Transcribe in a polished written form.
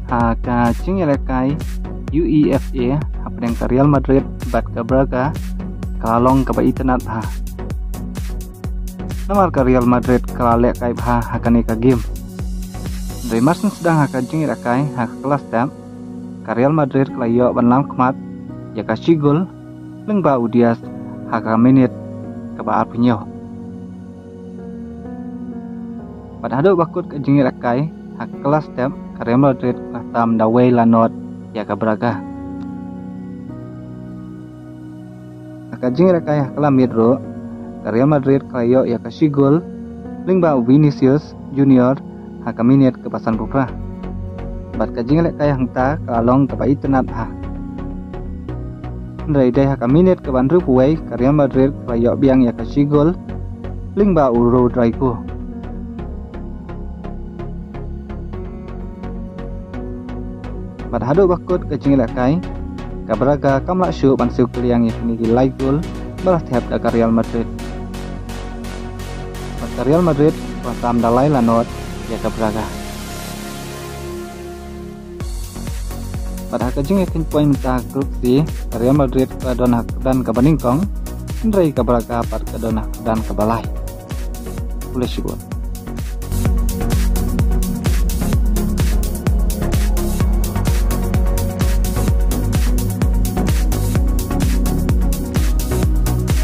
ka cing elekai UEFA hapdeng ka Real Madrid bat ka Braga kalong ka ba itanat ha. Namar ka Real Madrid kalale kai ha hakani ka game. Dari marsen sedang haka cing elekai haka kelas tap ka Real Madrid kelayo banlam kemat ya ka sigol leng ba udias haka menit ka ba arpunyo. Pada hado bakut ka cing elekai haka kelas tap ka Real Madrid kelas tam dawai lanot ya ka Braga. Haka cing elekai haka lamidro ka Real Madrid kelayo ya ka sigol leng ba Vinicius Junior haka minit ke pasan pupra. Bat ka jing lek kaya hangta kalong ke ba itanat ha. Ndai dai haka minit ke ban rupuai ka Real Madrid kelayo biang ya ka sigol ling ba uro draiku. Bat hado bakut ke jing lek kai ka Braga kamla syu ban siu kliang ya kini di like goal balas tiap ka Real Madrid. Bat ka Real Madrid patam dalai lanot ya ka Braga. Pada kajing yakin poin minta grup C Real Madrid ke donah dan ke Baningkong, Ndrai ka Braga pat ke donah dan ke Balai. Boleh syukur.